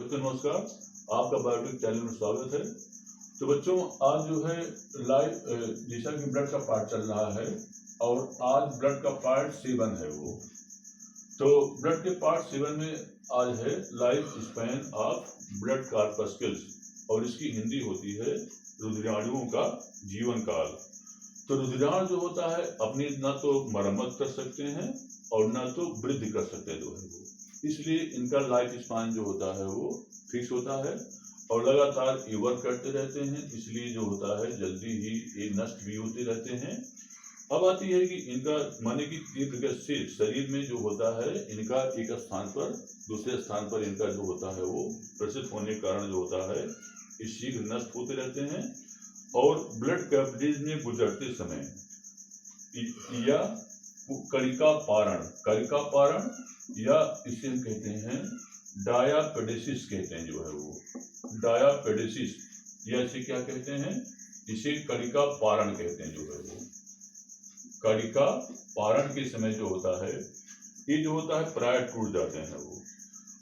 बच्चों नमस्कार, आपका बायोटेक चैनल में स्वागत है। तो बच्चों आज जो है लाइव जैसा कि ब्लड का पार्ट चल रहा है और आज ब्लड का पार्ट 7 है वो। तो ब्लड के पार्ट 7 में आज है लाइफ स्पैन ऑफ ब्लड कार्पस्कल्स और इसकी हिंदी होती है रुधिराणुओं का जीवन काल। तो रुधिराणु जो होता है अपनी न तो मरम्मत कर सकते हैं और न तो वृद्धि कर सकते हैं जो है वो, इसलिए इनका लाइफ स्पान जो होता है वो फिक्स होता है और लगातार ये वर्क करते रहते हैं, इसलिए जो होता है जल्दी ही ये नष्ट भी होते रहते हैं। अब आती है कि इनका माने की तीव्र गति से शरीर में जो होता है इनका एक स्थान पर दूसरे स्थान पर इनका जो होता है वो प्रसिद्ध होने के कारण जो होता है ये शीघ्र नष्ट होते रहते हैं और ब्लड कैपिलरीज में गुजरते समय या कणिका पारण या इसे हम कहते हैं डायापेडेसिस कहते हैं जो है वो डायापेडेसिस, या इसे क्या कहते हैं, इसे कणिका पारण कहते हैं जो है वो। कणिका पारण के समय जो होता है ये जो होता है प्राय टूट जाते हैं वो।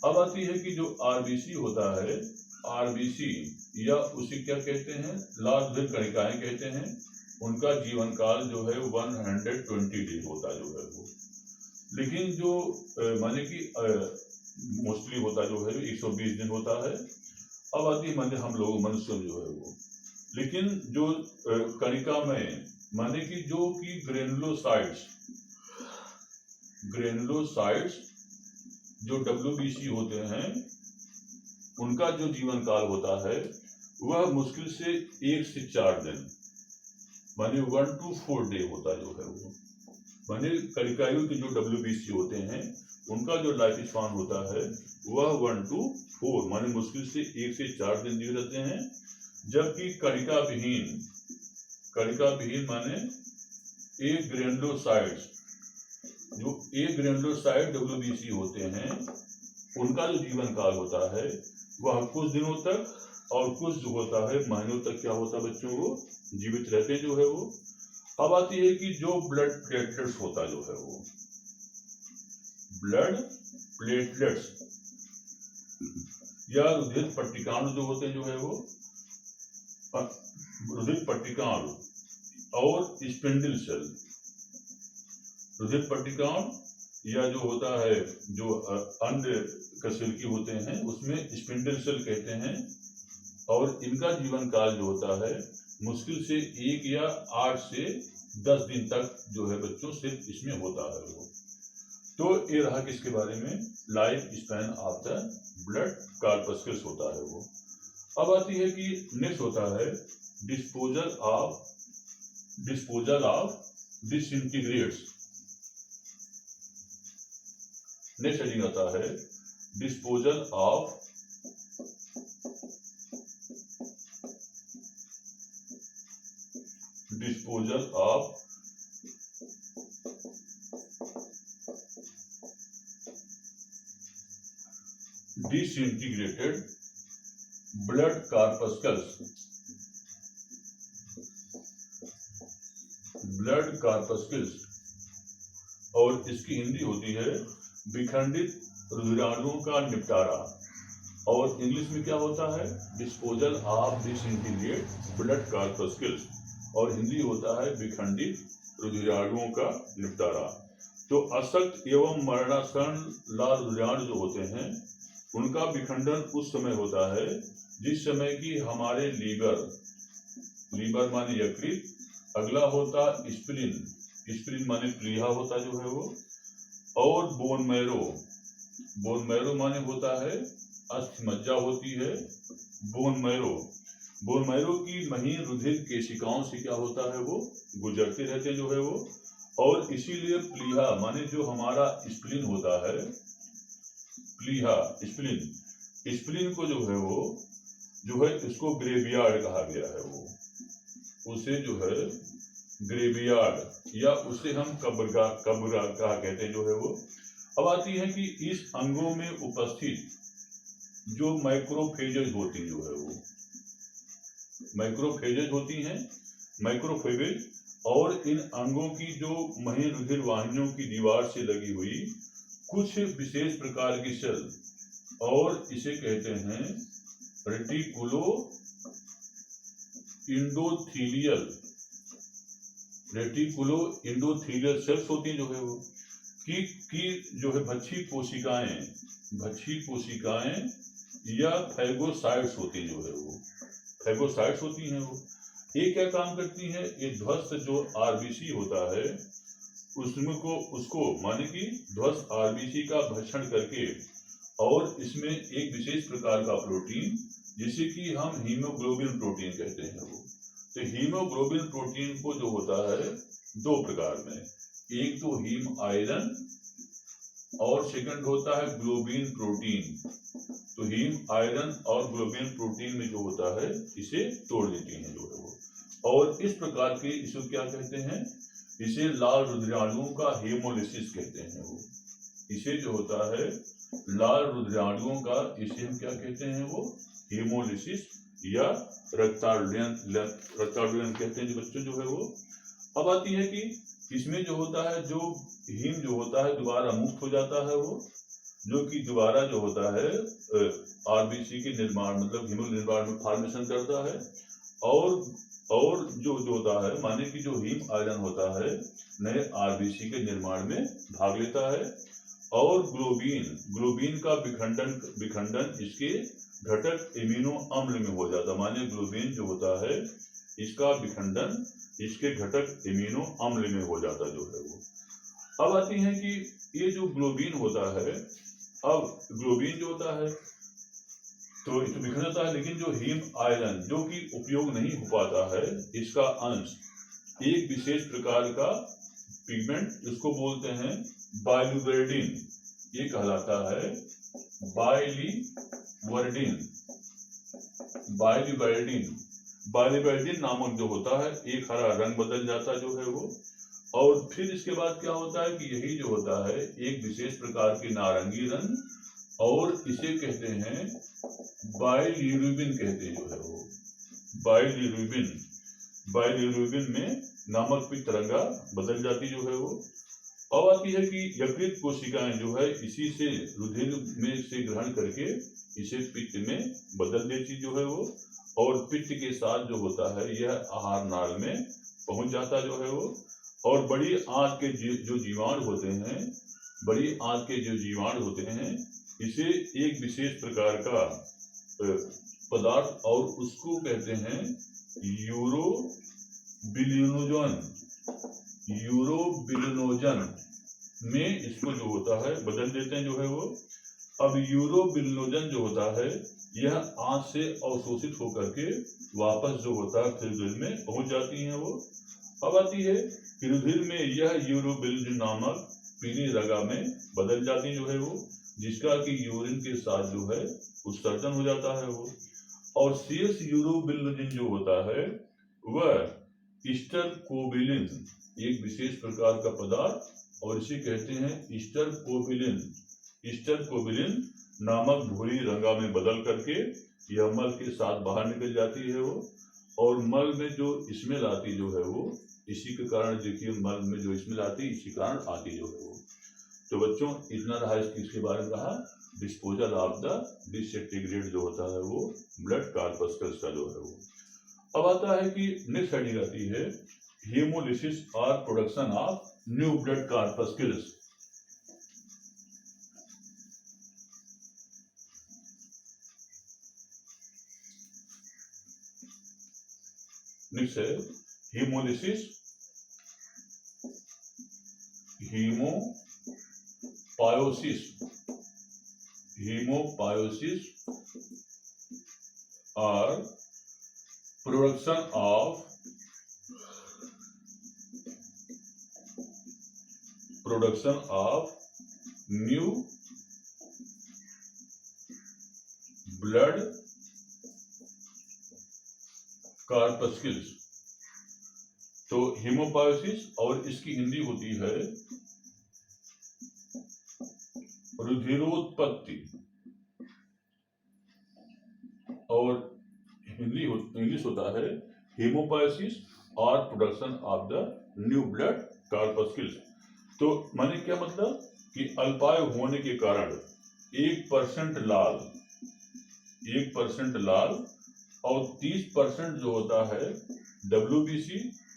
अब आती है कि जो आरबीसी होता है, आरबीसी या उसे क्या कहते हैं, लाल रक्त कणिकाएं कहते हैं, उनका जीवन काल जो है 120 डेज होता जो है वो। लेकिन जो माने कि मोस्टली होता जो है 120 दिन होता है। अब आती है माने हम लोग मनुष्य में जो है वो, लेकिन जो कणिका में माने कि जो कि ग्रेनुलोसाइट्स जो WBC होते हैं उनका जो जीवन काल होता है वह मुश्किल से 1 से 4 दिन माने 1 to 4 डे होता जो है वो। माने कणिकाओं के जो WBC होते हैं उनका जो लाइफ स्पान होता है वह 1 to 4 माने मुश्किल से 1 से 4 दिन जीवित रहते हैं। जबकि कणिका विहीन माने एक ग्रेनुलोसाइट WBC होते हैं उनका जो जीवन काल होता है वह कुछ दिनों तक और कुछ जो होता है महीनों तक क्या होता है बच्चों को जीवित रहते जो है वो। अब आती है कि जो ब्लड प्लेटलेट्स होता जो है वो, ब्लड प्लेटलेट्स या रुधिर पट्टिकाणु जो होते हैं जो है वो, रुधिर पट्टिकाणु और स्पिंडल सेल, रुधिर पट्टिकाणु या जो होता है जो अन्य कशेरुकी होते हैं उसमें स्पिंडल सेल कहते हैं और इनका जीवन काल जो होता है मुश्किल से 1 या 8 से 10 दिन तक जो है बच्चों सिर्फ इसमें होता है वो। तो ये रहा किसके बारे में, life span of the blood corpuscles होता है वो। अब आती है कि नेक्स्ट होता है डिस्पोजल ऑफ डिसइंटीग्रेट्स। नेक्स्ट हेडिंग आता है डिस्पोजल ऑफ डिसइंटीग्रेटेड ब्लड कार्पस्कल्स। और इसकी हिंदी होती है विखंडित रुधिराणुओं का निपटारा और इंग्लिश में क्या होता है डिस्पोजल ऑफ डिसइंटीग्रेटेड ब्लड कार्पस्कल्स और हिंदी होता है विखंडित रुधिराणुओं का निपटारा। तो अशक्त एवं मरणासन्न लाल रुधिराणु जो होते हैं उनका विखंडन उस समय होता है जिस समय कि हमारे लीवर माने यकृत, अगला होता स्प्लीन माने प्लीहा होता जो है वो, और बोन मैरो माने होता है अस्थिमज्जा होती है। बोन मैरो की महीन रुधिर केशिकाओं से क्या होता है वो गुजरते रहते जो है वो, और इसीलिए प्लीहा माने जो हमारा स्प्लीन होता है, स्प्लीन को जो है इसको ग्रेवियार्ड कहा गया है वो, उसे जो है ग्रेवियार्ड या उसे हम कब्रगाह कहा कहते हैं जो है वो। अब आती है कि इस अंगों में उपस्थित जो माइक्रोफेजेज होती जो है वो, माइक्रोफेजेज और इन अंगों की जो महीन रुधिर वाहिनियों की दीवार से लगी हुई कुछ विशेष प्रकार की सेल और इसे कहते हैं reticulo endothelial. Reticulo endothelial cells होती हैं जो है वो की जो है भक्षी कोशिकाएं या फैगोसाइट्स होती हैं जो है वो फैगोसाइट्स होती हैं वो। ये क्या काम करती हैं? ये ध्वस्त जो आरबीसी होता है उसको माने कि ध्वस्त आरबीसी का भक्षण करके और इसमें एक विशेष प्रकार का प्रोटीन जिसे कि हम हीमोग्लोबिन प्रोटीन कहते हैं वो। तो हीमोग्लोबिन प्रोटीन को जो होता है दो प्रकार में, एक तो हीम आयरन और सेकंड होता है ग्लोबिन प्रोटीन। तो हीम आयरन और ग्लोबिन प्रोटीन में जो होता है इसे तोड़ देती हैं जो है वो। और इस प्रकार के इसे क्या कहते हैं? इसे लाल रुधिराणुओं का हेमोलिसिस कहते हैं वो। इसे जो होता है लाल रुधिराणुओं का इसे हम क्या कहते हैं वो? हेमोलिसिस या रक्ताडुलन कहते हैं जो बच्चों जो है वो। अब आती है कि इसमें जो होता है जो हीम जो होता है दोबारा मुक्त हो जाता है वो, जो कि दोबारा जो होता है आरबीसी के निर्माण मतलब हीमो निर्माण में फॉर्मेशन करता है। और जो होता है माने कि जो हीम आयरन होता है नए आरबीसी के निर्माण में भाग लेता है। और ग्लोबिन का विखंडन इसके घटक एमिनो अम्ल में हो जाता है। माने ग्लोबिन जो होता है इसका विखंडन इसके घटक एमिनो अम्ल में हो जाता जो है वो। अब आती है कि ये जो ग्लोबिन होता है, अब ग्लोबिन जो होता है तो इसे बिखर जाता है, लेकिन जो हीम आयरन जो कि उपयोग नहीं हो पाता है इसका अंश एक विशेष प्रकार का पिगमेंट जिसको बोलते हैं बाइलिवर्डिन, ये कहलाता है बाइलिवर्डिन नामक जो होता है एक हरा रंग बदल जाता जो है वो। और फिर इसके बाद क्या होता है कि यही जो होता है एक विशेष प्रकार की नारंगी रंग, और इसे कहते हैं बाइलिरुबिन कहते हैं जो है वो। बाइलिरुबिन में नामक की तरंगा बदल जाती जो है वो। अब आती है कि यकृत कोशिकाएं जो है इसी से रुधिर में से ग्रहण करके इसे पित्त में बदल देती जो है वो। और पित्त के साथ जो होता है यह आहार नाल में पहुंच जाता जो है वो। और बड़ी आंत के जो जीवाणु होते हैं इसे एक विशेष प्रकार का पदार्थ और उसको कहते हैं यूरोबिलिनोजन में इसको जो होता है बदल देते हैं जो है वो। अब यूरोबिलिनोजन जो होता है यह आंत से अवशोषित होकर के वापस जो होता है फिर रुधिर में पहुंच जाती हैं वो। अब आती है कि रुधिर में यह यूरोबिलिन नामक पीली रगा में बदल जाती जो है वो, जिसका कि यूरिन के साथ जो है उत्सर्जन हो जाता है वो। और शेष यूरोबिलिन जो होता है वह ईस्टरकोबिलिन एक विशेष प्रकार का पदार्थ, और इसे कहते हैं ईस्टरकोबिलिन नामक भूरी रंगा में बदल करके यह मल के साथ बाहर निकल जाती है वो। और मल में जो स्मेल आती जो है वो इसी के कारण देखिए मल में जो स्मेल आती इसी कारण आती जो है वो। तो बच्चों इतना रहा इसके बारे में रहा डिस्पोजल ऑफ द डिसइंटीग्रेट जो होता है वो ब्लड कॉर्पस्कल्स का जो है वो। अब आता है कि नेक्स्ट हेडिंग आती है हेमोलिसिस और production of new blood corpuscles. Next है haemolysis hemopoiesis or production of new blood corpuscles। तो हेमोपायोसिस और इसकी हिंदी होती है रुधिरोत्पत्ति, और इंग्लिश होता है हेमोपायोसिस और production of the new blood corpuscles. तो माने क्या मतलब कि अल्पायु होने के कारण 1% लाल, 1% लाल और 30% जो होता है WBC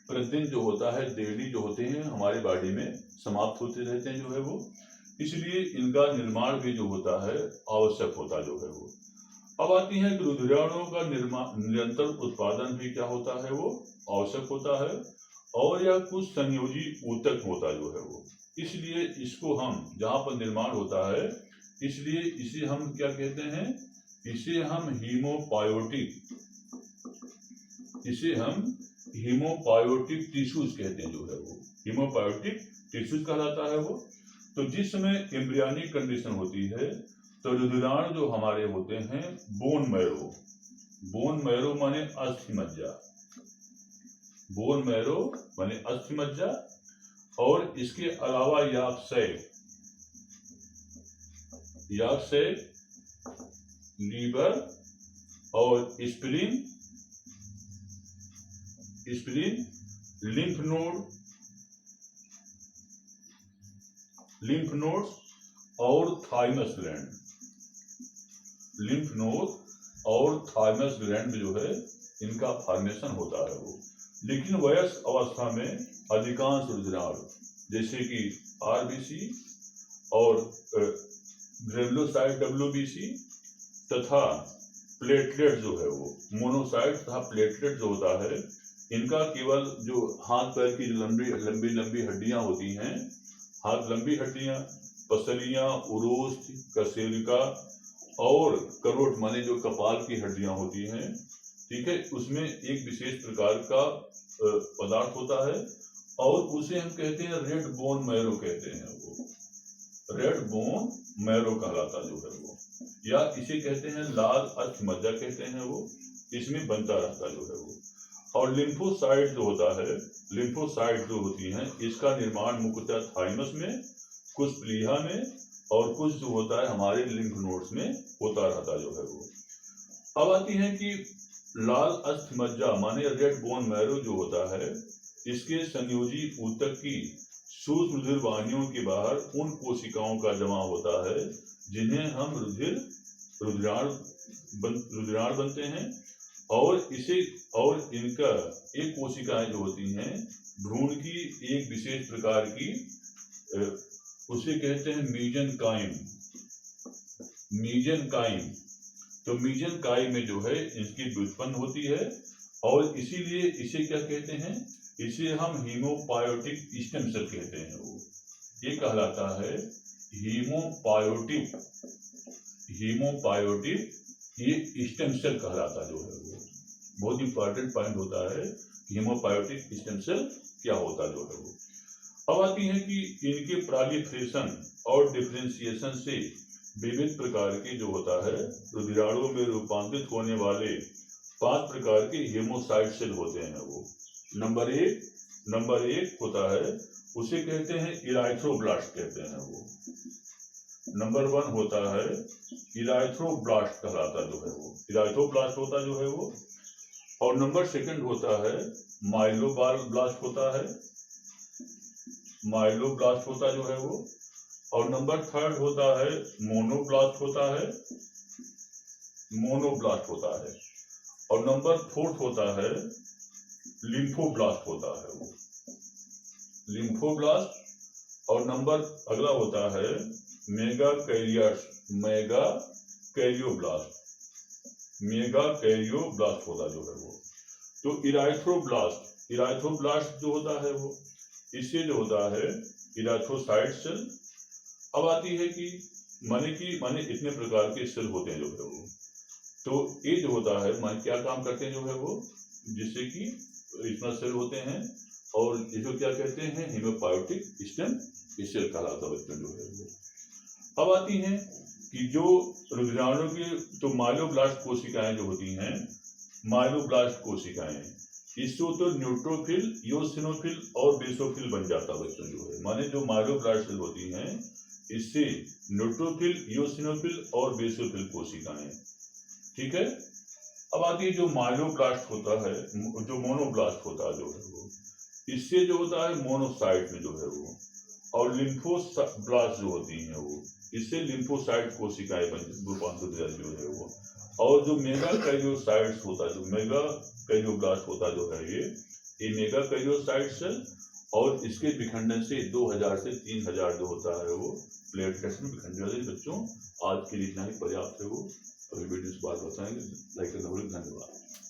प्रतिदिन जो होता है, डेली जो होते हैं हमारे बॉडी में समाप्त होते रहते हैं जो है वो, इसलिए इनका निर्माण भी जो होता है आवश्यक होता जो है वो। अब आती है कि रुधिराणुओं का निर्माण निरंतर उत्पादन भी क्या होता है वो आवश्यक होता है, और यह कुछ संयोजी ऊतक होता जो है वो, इसलिए इसको हम जहाँ पर निर्माण होता है इसलिए इसे हम क्या कहते हैं, इसे हम हीमोपायोटिक टिश्यूज कहते हैं जो है वो, हीमोपायोटिक टिश्यूज कहलाता है वो। तो जिस समय एम्ब्रियोनिक कंडीशन होती है तो रुधिराणु जो हमारे होते हैं बोन मैरो माने अस्थि मज्जा, बोन मैरो माने अस्थि मज्जा, और इसके अलावा याकशय, लीवर और स्प्लीन, लिम्फ नोड्स और थाइमस ग्लैंड जो है इनका फॉर्मेशन होता है वो। लेकिन वयस्क अवस्था में अधिकांश रुधिराणु जैसे कि RBC और ग्रेनुलोसाइट WBC तथा प्लेटलेट जो है वो, मोनोसाइट तथा प्लेटलेट जो होता है, इनका केवल जो हाथ पैर की लंबी हड्डियां होती हैं, हाथ लंबी हड्डियां, पसलियां, उरोस्थ, कशेरुका और करोट माने जो कपाल की हड्डियां होती हैं, ठीक है, उसमें एक विशेष प्रकार का पदार्थ होता है और उसे हम कहते हैं रेड बोन मैरो कहते हैं वो, रेड बोन मैरो कहलाता जो है वो, या इसे कहते हैं लाल अस्थि मज्जा कहते हैं वो, इसमें बनता रहता जो है वो। और लिम्फोसाइट जो होता है, लिम्फोसाइट जो होती हैं, इसका निर्माण मुख्यतः थाइमस में, कुछ प्लीहा में और कुछ जो होता है हमारे लिम्फ नोड्स में होता रहता जो है वो। अब आती है कि लाल अस्थि मज्जा माने रेड बोन मैरो जो होता है, इसके संयोजी ऊतक की सूक्ष्म रुधिर वाहिनियों के बाहर उन कोशिकाओं का जमा होता है जिन्हें हम रुधिराणु बनते हैं, और इनका एक कोशिकाएं जो होती हैं भ्रूण की एक विशेष प्रकार की, उसे कहते हैं मीजनकाइम। तो मीजनकाइम में जो है इसकी व्युत्पन्न होती है, और इसीलिए इसे क्या कहते हैं, इसे हम हीमोपायोटिक स्टेम सेल कहते हैं वो, ये कहलाता है हीमोपायोटिक ये स्टेम सेल कहलाता जो है वो। बहुत इंपॉर्टेंट पॉइंट होता है हीमोपायोटिक स्टेम सेल क्या होता जो है वो। अब आती है कि इनके प्रोलिफरेशन और डिफरेंशिएशन से विविध प्रकार के जो होता है रुधिराणुओं में रूपांतरित होने वाले 5 प्रकार के हेमोसाइट सेल होते हैं वो। नंबर एक होता है, उसे कहते हैं इराइथ्रोब्लास्ट कहते हैं वो। नंबर 1 होता है इराइथ्रोब्लास्ट कहलाता जो है वो, इराइथ्रोब्लास्ट होता जो है वो। और नंबर 2 होता है माइलोब्लास्ट होता जो है वो। और नंबर 3 होता है मोनोब्लास्ट होता है। और नंबर 4 होता है लिम्फोब्लास्ट होता है वो, लिम्फोब्लास्ट। और नंबर अगला होता है मेगाकैरियोब्लास्ट होता जो है वो। तो इराइथ्रोब्लास्ट जो होता है वो, इससे जो होता है इराइथ्रोसाइट सेल। अब आती है कि माने इतने प्रकार के सेल होते हैं जो है वो। तो ये जो होता है माने क्या काम करते हैं जो है वो, जिससे कि इतना सेल होते हैं, और इसको क्या कहते हैं हीमोपायोटिक स्टेम सेल कहलाता बच्चों जो है वो। अब आती हैं कि जो रुधिराणु की तो माइलोब्लास्ट कोशिकाएं जो होती हैं, माइलोब्लास्ट कोशिकाएं, इससे तो न्यूट्रोफिल, इओसिनोफिल और बेसोफिल बन जाता बच्चों जो है। माने जो माइलोब्लास्ट सेल होती हैं इससे न्यूट्रोफिल, इओसिनोफिल और बेसोफिल कोशिकाएं, ठीक है। अब आती है जो माइलोब्लास्ट होता है, जो मोनोब्लास्ट होता है जो है वो, इससे जो होता है मोनोसाइट में जो है वो, और लिम्फोब्लास्ट जो होती हैं वो, इससे लिम्फोसाइट कोशिकाएं रूपांतरित हो जाती है वो। और जो मेगा कैरियोसाइट्स होता है, जो मेगा कैरियोब्लास्ट होता जो है ये मेगा कैरियोसाइट सेल, और इसके विखंडन से 2000 से 3000 जो होता है वो प्लेटलेट्स में विखंडित हो जाते हैं। बच्चों आज के लिए इतना ही पर्याप्त है वो, अभी वीडियो से बात बताएंगे। लाइक करना, धन्यवाद।